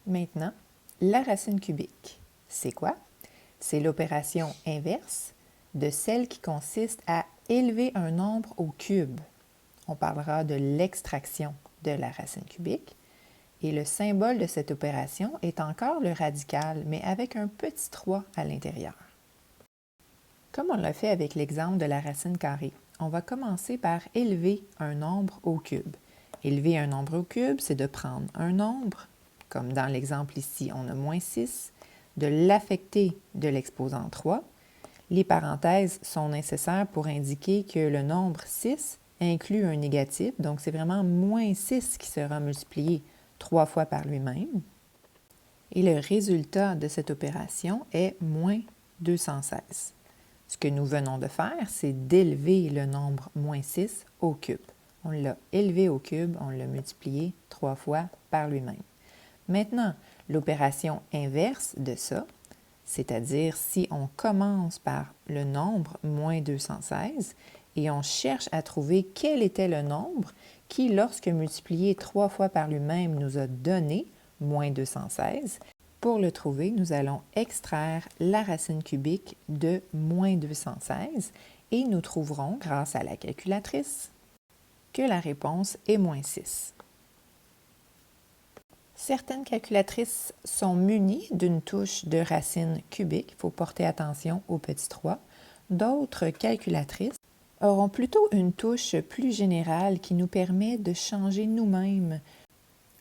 Maintenant, la racine cubique. C'est quoi? C'est l'opération inverse de celle qui consiste à élever un nombre au cube. On parlera de l'extraction de la racine cubique. Et le symbole de cette opération est encore le radical, mais avec un petit 3 à l'intérieur. Comme on l'a fait avec l'exemple de la racine carrée, on va commencer par élever un nombre au cube. Élever un nombre au cube, c'est de prendre un nombre, comme dans l'exemple ici, on a moins 6, de l'affecter de l'exposant 3. Les parenthèses sont nécessaires pour indiquer que le nombre 6 inclut un négatif, donc c'est vraiment moins 6 qui sera multiplié 3 fois par lui-même. Et le résultat de cette opération est moins 216. Ce que nous venons de faire, c'est d'élever le nombre moins 6 au cube. On l'a élevé au cube, on l'a multiplié 3 fois par lui-même. Maintenant, l'opération inverse de ça, c'est-à-dire si on commence par le nombre moins 216 et on cherche à trouver quel était le nombre qui, lorsque multiplié 3 fois par lui-même, nous a donné moins 216, pour le trouver, nous allons extraire la racine cubique de moins 216 et nous trouverons, grâce à la calculatrice, que la réponse est moins 6. Certaines calculatrices sont munies d'une touche de racine cubique, il faut porter attention au petit 3. D'autres calculatrices auront plutôt une touche plus générale qui nous permet de changer nous-mêmes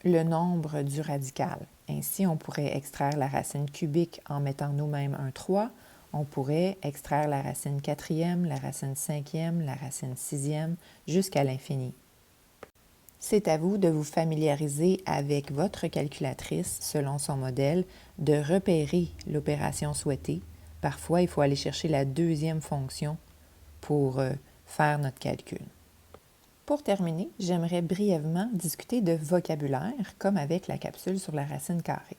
le nombre du radical. Ainsi, on pourrait extraire la racine cubique en mettant nous-mêmes un 3. On pourrait extraire la racine quatrième, la racine cinquième, la racine sixième, jusqu'à l'infini. C'est à vous de vous familiariser avec votre calculatrice selon son modèle, de repérer l'opération souhaitée. Parfois, il faut aller chercher la deuxième fonction pour faire notre calcul. Pour terminer, j'aimerais brièvement discuter de vocabulaire, comme avec la capsule sur la racine carrée.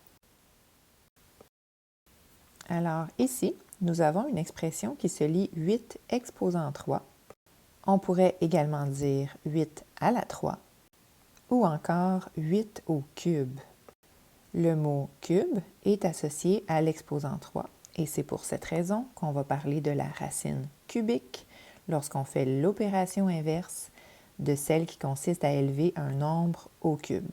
Alors ici, nous avons une expression qui se lit 8 exposant 3. On pourrait également dire 8 à la 3 ou encore 8 au cube. Le mot cube est associé à l'exposant 3 et c'est pour cette raison qu'on va parler de la racine cubique lorsqu'on fait l'opération inverse de celle qui consiste à élever un nombre au cube.